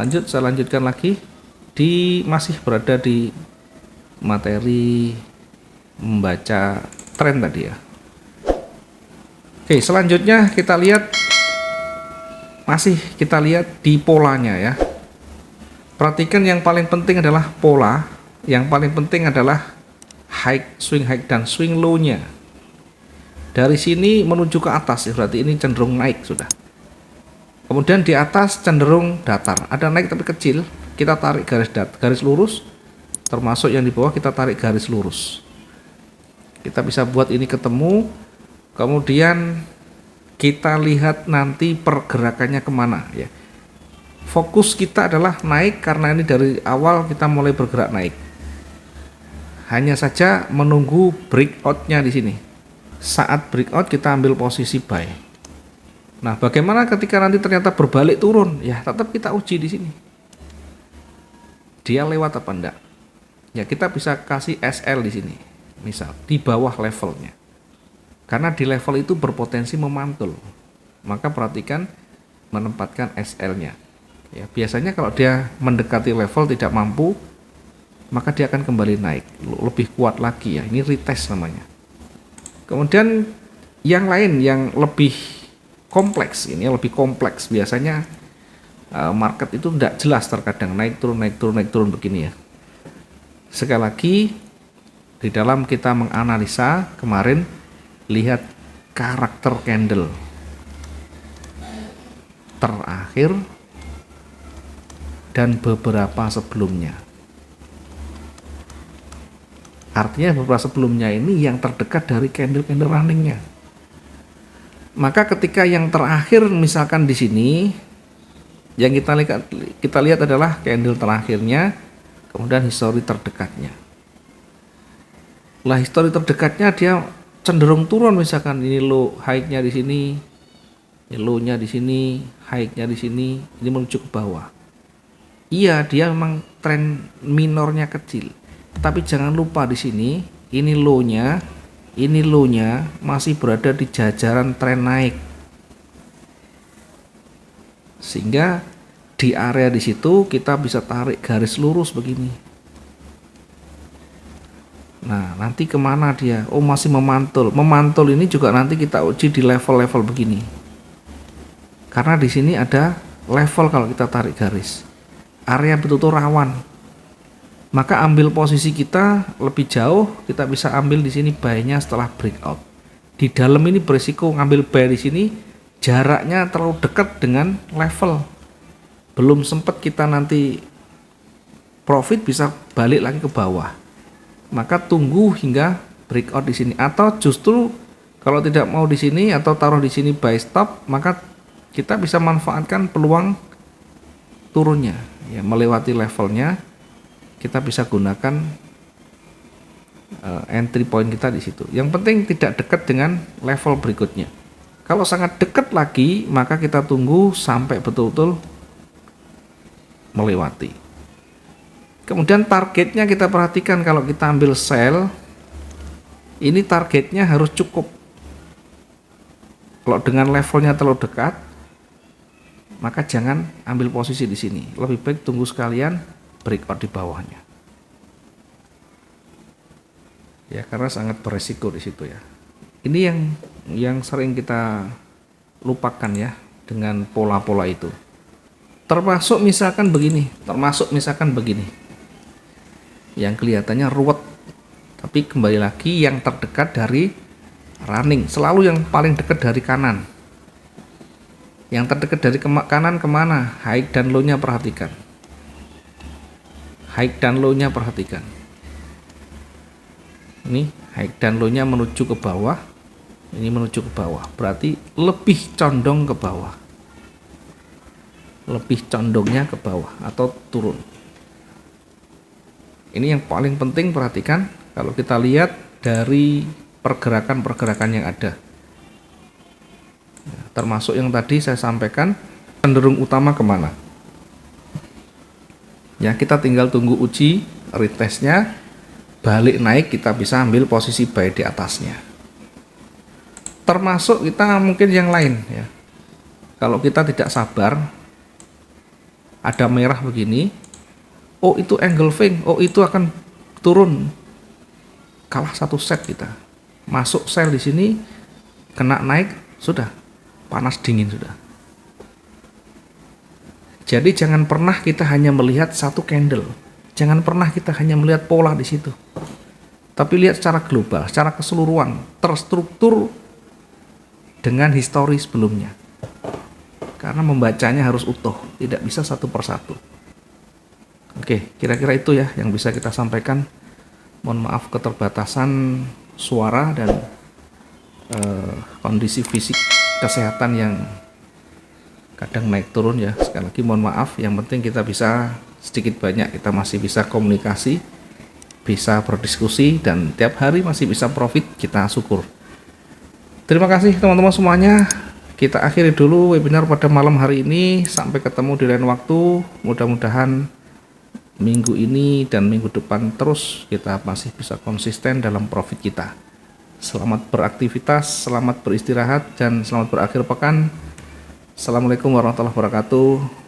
Lanjut, saya lanjutkan lagi. Masih berada di materi membaca tren tadi ya. Oke, selanjutnya kita lihat di polanya ya. Perhatikan yang paling penting adalah pola, yang paling penting adalah swing high dan swing low-nya. Dari sini menuju ke atas, berarti ini cenderung naik sudah. Kemudian di atas cenderung datar, ada naik tapi kecil, kita tarik garis lurus, termasuk yang di bawah kita tarik garis lurus. Kita bisa buat ini ketemu, kemudian kita lihat nanti pergerakannya kemana ya. Fokus kita adalah naik karena ini dari awal kita mulai bergerak naik. Hanya saja menunggu breakout-nya di sini. Saat breakout kita ambil posisi buy. Nah, bagaimana ketika nanti ternyata berbalik turun? Ya, tetap kita uji di sini. Dia lewat apa enggak? Ya, kita bisa kasih SL di sini. Misal di bawah levelnya. Karena di level itu berpotensi memantul. Maka perhatikan menempatkan SL-nya. Ya, biasanya kalau dia mendekati level tidak mampu, maka dia akan kembali naik lebih kuat lagi ya. Ini retest namanya. Kemudian yang lain yang lebih kompleks, ini lebih kompleks. Biasanya market itu tidak jelas, terkadang naik turun begini ya. Sekali lagi di dalam kita menganalisa kemarin, lihat karakter candle terakhir dan beberapa sebelumnya. Artinya beberapa sebelumnya ini yang terdekat dari candle runningnya. Maka ketika yang terakhir misalkan di sini, yang kita lihat adalah candle terakhirnya, kemudian histori terdekatnya. Lah histori terdekatnya dia cenderung turun, misalkan ini low high-nya di sini, low-nya di sini, high-nya di sini, ini menuju ke bawah. Iya, dia memang tren minornya kecil. Tapi jangan lupa di sini, ini low-nya masih berada di jajaran tren naik. Sehingga di area di situ kita bisa tarik garis lurus begini. Nah, nanti kemana dia? Oh, masih memantul. Memantul ini juga nanti kita uji di level-level begini. Karena di sini ada level kalau kita tarik garis. Area betul-betul rawan. Maka ambil posisi kita lebih jauh, kita bisa ambil di sini buy-nya setelah breakout. Di dalam ini berisiko ngambil buy di sini, jaraknya terlalu dekat dengan level. Belum sempat kita nanti profit, bisa balik lagi ke bawah. Maka tunggu hingga breakout di sini, atau justru kalau tidak mau di sini atau taruh di sini buy stop, maka kita bisa manfaatkan peluang turunnya ya, melewati levelnya. Kita bisa gunakan entry point kita di situ. Yang penting tidak dekat dengan level berikutnya. Kalau sangat dekat lagi, maka kita tunggu sampai betul-betul melewati. Kemudian targetnya kita perhatikan, kalau kita ambil sell, ini targetnya harus cukup. Kalau dengan levelnya terlalu dekat, maka jangan ambil posisi di sini. Lebih baik tunggu sekalian breakout di bawahnya. Ya, karena sangat beresiko di situ ya. Ini yang sering kita lupakan ya dengan pola-pola itu. Termasuk misalkan begini. Yang kelihatannya ruwet. Tapi kembali lagi yang terdekat dari running. Selalu yang paling dekat dari kanan. Yang terdekat dari kanan kemana? High dan low-nya perhatikan. High dan low-nya perhatikan. Ini high dan low-nya menuju ke bawah. Ini menuju ke bawah. Berarti lebih condong ke bawah. Lebih condongnya ke bawah atau turun. Ini yang paling penting, perhatikan. Kalau kita lihat dari pergerakan-pergerakan yang ada. Termasuk yang tadi saya sampaikan, cenderung utama kemana. Ya, kita tinggal tunggu uji retestnya, balik naik kita bisa ambil posisi buy di atasnya. Termasuk kita mungkin yang lain ya. Kalau kita tidak sabar, ada merah begini, oh itu engulfing, oh itu akan turun, kalah satu set kita. Masuk sell di sini, kena naik, sudah panas dingin sudah. Jadi jangan pernah kita hanya melihat satu candle, jangan pernah kita hanya melihat pola di situ, tapi lihat secara global, secara keseluruhan, terstruktur dengan histori sebelumnya. Karena membacanya harus utuh, tidak bisa satu persatu. Oke, kira-kira itu ya yang bisa kita sampaikan. Mohon maaf keterbatasan suara dan kondisi fisik kesehatan yang kadang naik turun ya. Sekali lagi mohon maaf, yang penting kita bisa sedikit banyak kita masih bisa komunikasi, bisa berdiskusi, dan tiap hari masih bisa profit, kita syukur. Terima kasih teman-teman semuanya. Kita akhiri dulu webinar pada malam hari ini. Sampai ketemu di lain waktu. Mudah-mudahan minggu ini dan minggu depan terus kita masih bisa konsisten dalam profit kita. Selamat beraktivitas, selamat beristirahat, dan selamat berakhir pekan. Assalamualaikum warahmatullahi wabarakatuh.